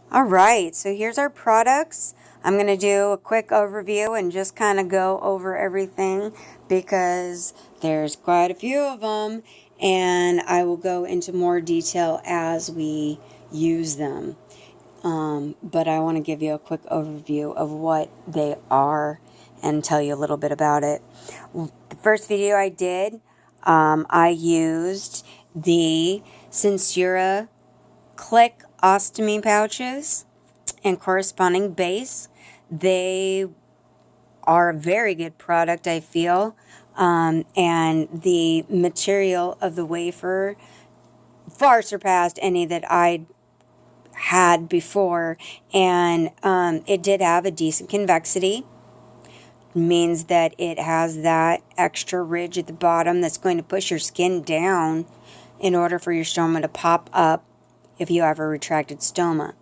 All right, so here's our products. I'm going to do a quick overview and just kind of go over everything because there's quite a few of them, and I will go into more detail as we use them. But I want to give you a quick overview of what they are and tell you a little bit about it. The first video I did, I used the SenSura Click ostomy pouches and corresponding base. They are a very good product, I feel, and the material of the wafer far surpassed any that I had before, and it did have a decent convexity. Means that it has that extra ridge at the bottom that's going to push your skin down in order for your stoma to pop up if you have a retracted stoma.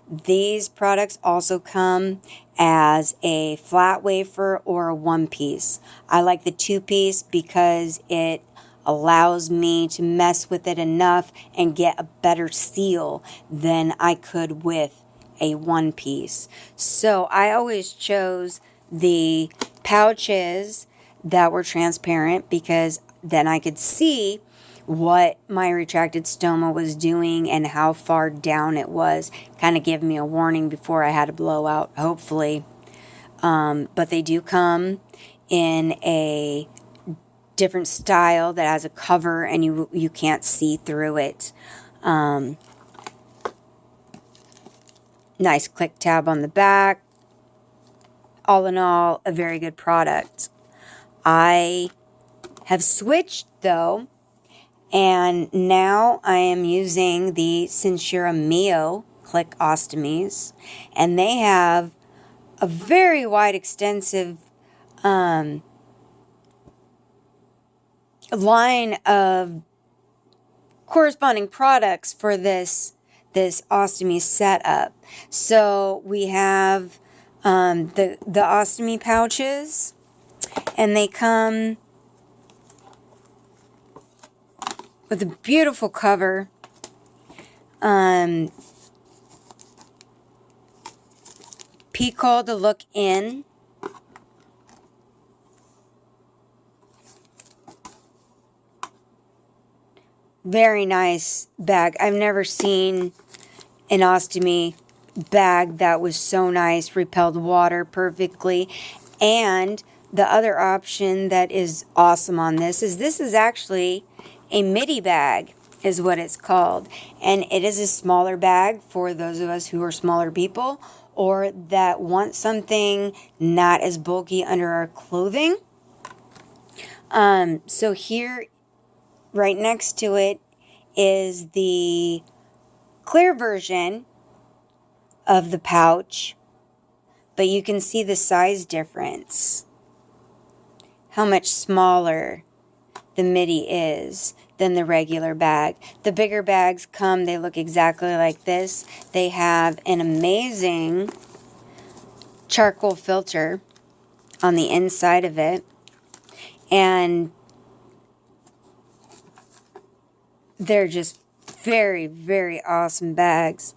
These products also come as a flat wafer or a one piece. I like the two piece because it allows me to mess with it enough and get a better seal than I could with a one piece. So I always chose the pouches that were transparent because then I could see what my retracted stoma was doing and how far down it was. Kind of give me a warning before I had a blowout, hopefully. But they do come in a different style that has a cover and you can't see through it. Nice click tab on the back. All in all, a very good product. I have switched though, and now I am using the SenSura Mio Click Ostomies, and they have a very wide, extensive line of corresponding products for this ostomy setup. So we have the ostomy pouches, and they come with a beautiful cover. Peak hole to look in. Very nice bag. I've never seen an ostomy bag that was so nice, repelled water perfectly. And the other option that is awesome on this is actually a midi bag is what it's called. And it is a smaller bag for those of us who are smaller people or that want something not as bulky under our clothing. So here, right next to it, is the clear version of the pouch, but you can see the size difference. How much smaller the midi is than the regular bag. The bigger bags come, they look exactly like this. They have an amazing charcoal filter on the inside of it, and they're just very, very awesome bags.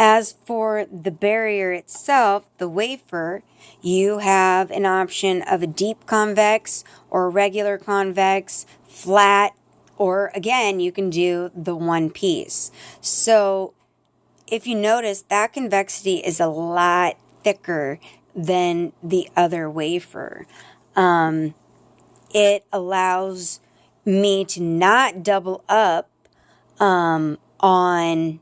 As for the barrier itself, the wafer, you have an option of a deep convex or a regular convex, flat, or again, you can do the one piece. So if you notice, that convexity is a lot thicker than the other wafer. It allows me to not double up on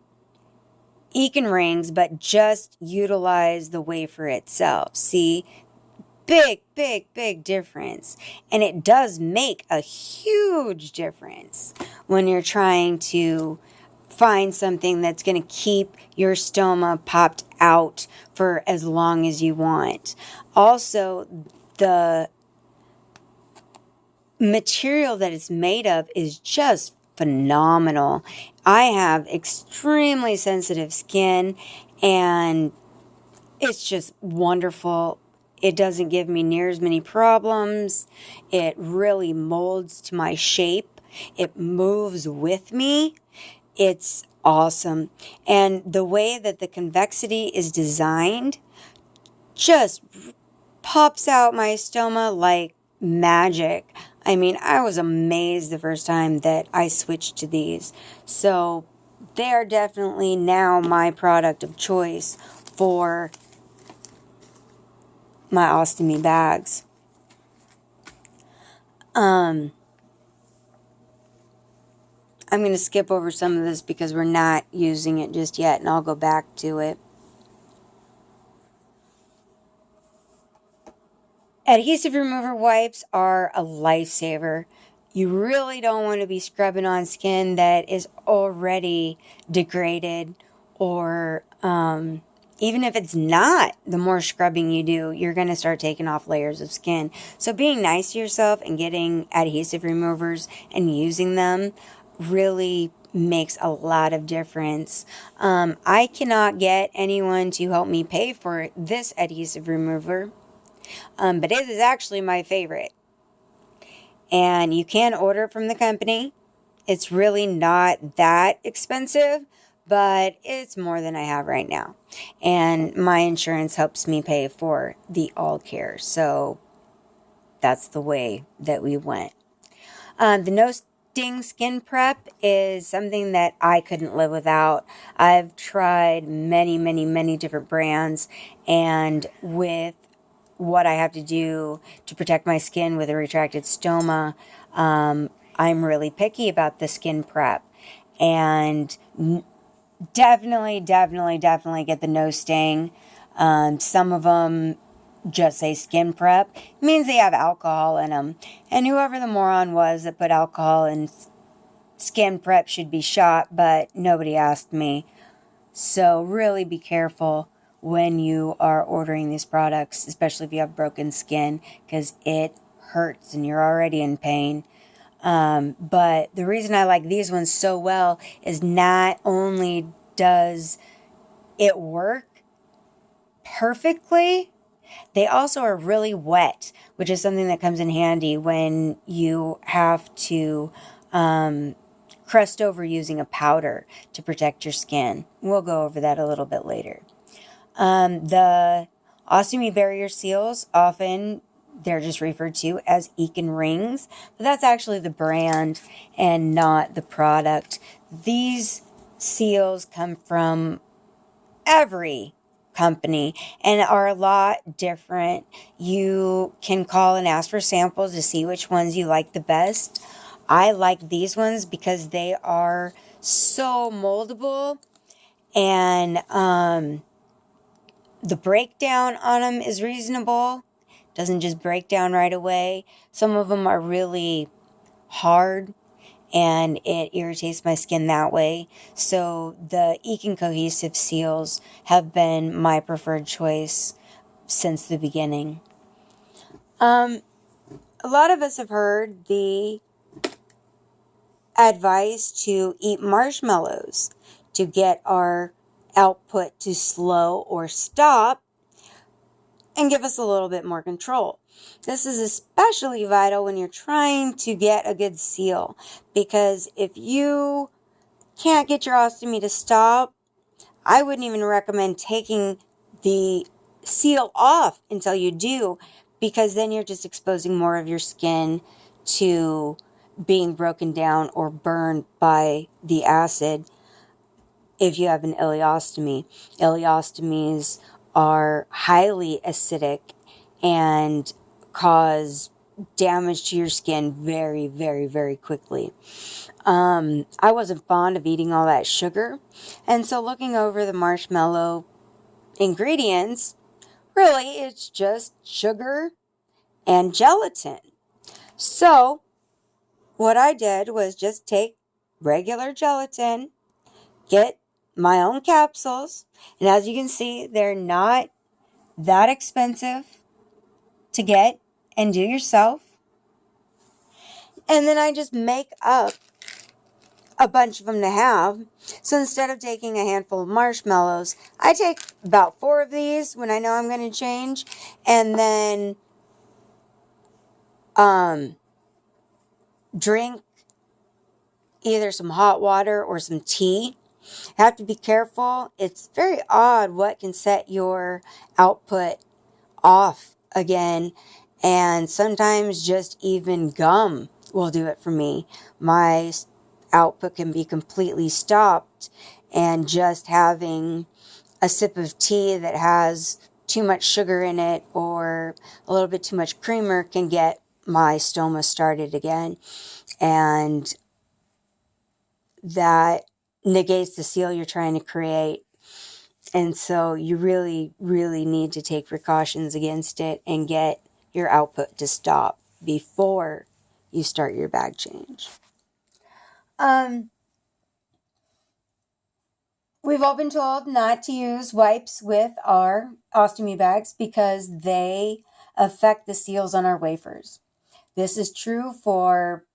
Eakin rings, but just utilize the wafer itself. See, big, big, big difference. And it does make a huge difference when you're trying to find something that's going to keep your stoma popped out for as long as you want. Also, the material that it's made of is just phenomenal. I have extremely sensitive skin, and it's just wonderful. It doesn't give me near as many problems. It really molds to my shape. It moves with me. It's awesome. And the way that the convexity is designed just pops out my stoma like magic. I mean, I was amazed the first time that I switched to these. So they are definitely now my product of choice for my ostomy bags. I'm going to skip over some of this because we're not using it just yet, and I'll go back to it. Adhesive remover wipes are a lifesaver. You really don't want to be scrubbing on skin that is already degraded, or even if it's not, the more scrubbing you do, you're going to start taking off layers of skin. So being nice to yourself and getting adhesive removers and using them really makes a lot of difference. I cannot get anyone to help me pay for this adhesive remover. But it is actually my favorite. And you can order it from the company. It's really not that expensive, but it's more than I have right now. And my insurance helps me pay for the all care. So that's the way that we went. The no sting skin prep is something that I couldn't live without. I've tried many different brands, and with what I have to do to protect my skin with a retracted stoma, I'm really picky about the skin prep. And definitely get the no sting. Some of them just say skin prep. It means they have alcohol in them. And whoever the moron was that put alcohol in skin prep should be shot, but nobody asked me. So really be careful when you are ordering these products, especially if you have broken skin, because it hurts and you're already in pain. But the reason I like these ones so well is not only does it work perfectly, they also are really wet, which is something that comes in handy when you have to crust over using a powder to protect your skin. We'll go over that a little bit later. The ostomy barrier seals, often they're just referred to as Eakin rings, but that's actually the brand and not the product. These seals come from every company and are a lot different. You can call and ask for samples to see which ones you like the best. I like these ones because they are so moldable, and the breakdown on them is reasonable. Doesn't just break down right away. Some of them are really hard, and it irritates my skin that way. So the Eakin cohesive seals have been my preferred choice since the beginning. A lot of us have heard the advice to eat marshmallows to get our output to slow or stop and give us a little bit more control. This is especially vital when you're trying to get a good seal, because if you can't get your ostomy to stop, I wouldn't even recommend taking the seal off until you do, because then you're just exposing more of your skin to being broken down or burned by the acid if you have an ileostomy. Ileostomies are highly acidic and cause damage to your skin very quickly. I wasn't fond of eating all that sugar, and so looking over the marshmallow ingredients, really it's just sugar and gelatin. So what I did was just take regular gelatin, get my own capsules, and as you can see, they're not that expensive to get and do yourself. And then I just make up a bunch of them to have. So instead of taking a handful of marshmallows, I take about 4 of these when I know I'm going to change, and then drink either some hot water or some tea. Have to be careful. It's very odd what can set your output off again, and sometimes just even gum will do it for me. My output can be completely stopped, and just having a sip of tea that has too much sugar in it or a little bit too much creamer can get my stoma started again, and that negates the seal you're trying to create. And so you really, really need to take precautions against it and get your output to stop before you start your bag change. We've all been told not to use wipes with our ostomy bags because they affect the seals on our wafers. This is true for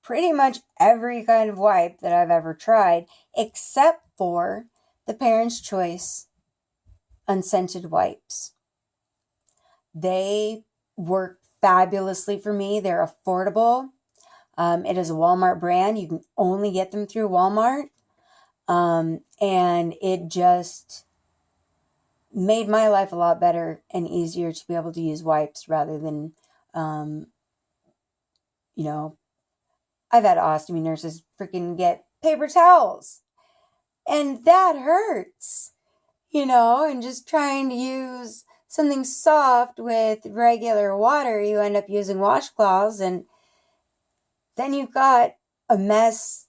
pretty much every kind of wipe that I've ever tried, except for the Parents' Choice unscented wipes. They work fabulously for me. They're affordable. It is a Walmart brand. You can only get them through Walmart. And it just made my life a lot better and easier to be able to use wipes rather than, you know, I've had ostomy nurses freaking get paper towels. And that hurts, you know, and just trying to use something soft with regular water, you end up using washcloths, and then you've got a mess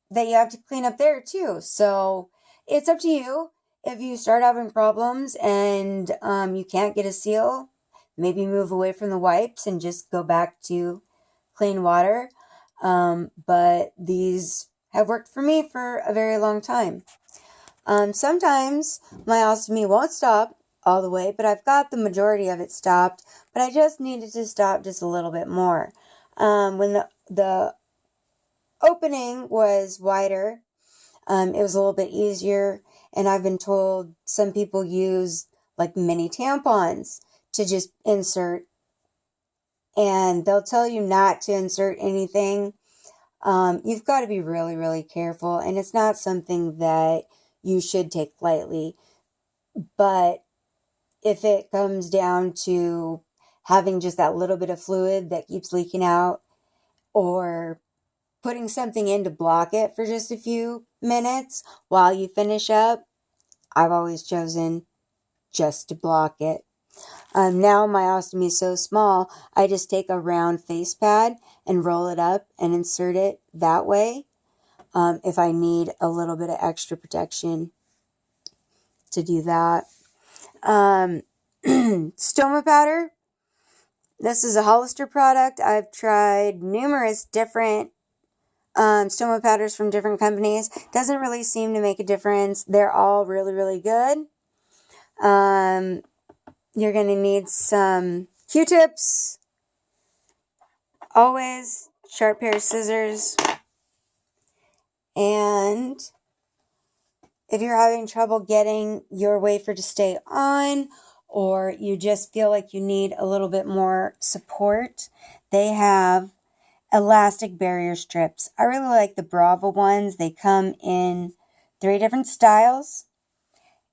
that you have to clean up there too. So it's up to you. If you start having problems and you can't get a seal, maybe move away from the wipes and just go back to clean water. But these have worked for me for a very long time. Sometimes my ostomy won't stop all the way, but I've got the majority of it stopped, but I just needed to stop just a little bit more. When the opening was wider, it was a little bit easier, and I've been told some people use like mini tampons to just insert, and they'll tell you not to insert anything. You've got to be really, really careful, and it's not something that you should take lightly. But if it comes down to having just that little bit of fluid that keeps leaking out, or putting something in to block it for just a few minutes while you finish up, I've always chosen just to block it. Now my ostomy is so small, I just take a round face pad and roll it up and insert it that way, if I need a little bit of extra protection to do that. Stoma Powder. This is a Hollister product. I've tried numerous different stoma powders from different companies. Doesn't really seem to make a difference. They're all really, really good. You're going to need some Q-tips. Always sharp pair of scissors. And if you're having trouble getting your wafer to stay on, or you just feel like you need a little bit more support, they have elastic barrier strips. I really like the Brava ones. They come in 3 different styles,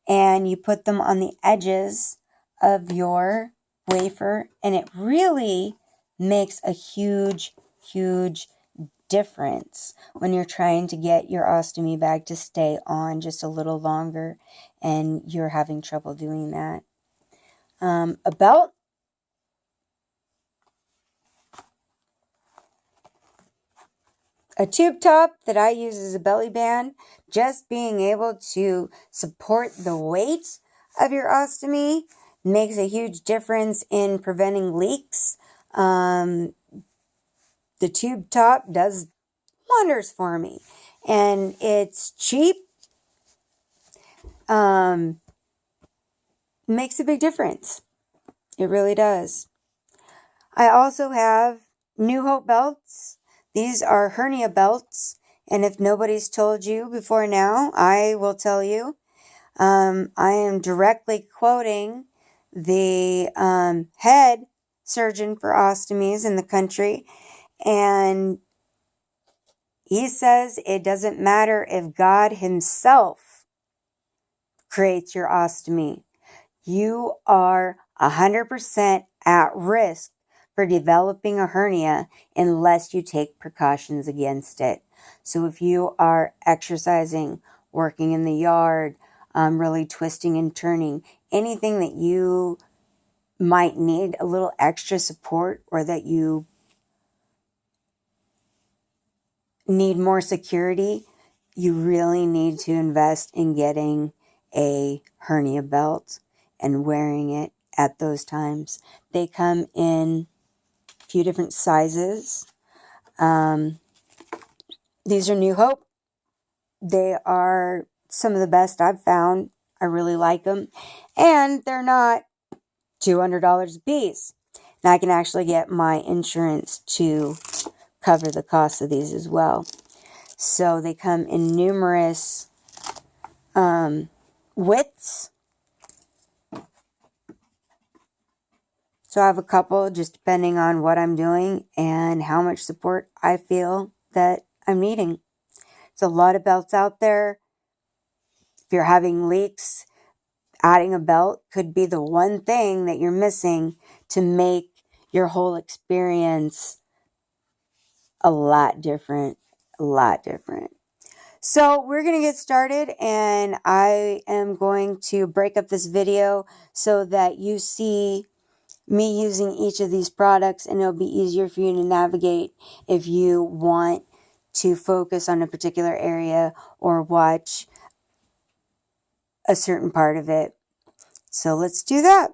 and you put them on the edges of your wafer, and it really makes a huge, huge difference when you're trying to get your ostomy bag to stay on just a little longer and you're having trouble doing that. A belt. A tube top that I use as a belly band. Just being able to support the weight of your ostomy makes a huge difference in preventing leaks. The tube top does wonders for me, and it's cheap. Makes a big difference. It really does. I also have New Hope belts. These are hernia belts, and if nobody's told you before now, I will tell you. I am directly quoting the head surgeon for ostomies in the country, and He says it doesn't matter if God himself creates your ostomy. You are 100% at risk for developing a hernia unless you take precautions against it. So if you are exercising, working in the yard, really twisting and turning, anything that you might need a little extra support or that you need more security, you really need to invest in getting a hernia belt and wearing it at those times. They come in a few different sizes. These are New Hope. They are some of the best I've found. I really like them. And they're not $200 a piece. Now I can actually get my insurance to cover the cost of these as well. So they come in numerous widths. So I have a couple just depending on what I'm doing and how much support I feel that I'm needing. There's a lot of belts out there. If you're having leaks, adding a belt could be the one thing that you're missing to make your whole experience a lot different. A lot different. So we're going to get started, and I am going to break up this video so that you see me using each of these products, and it'll be easier for you to navigate if you want to focus on a particular area or watch a certain part of it. So let's do that.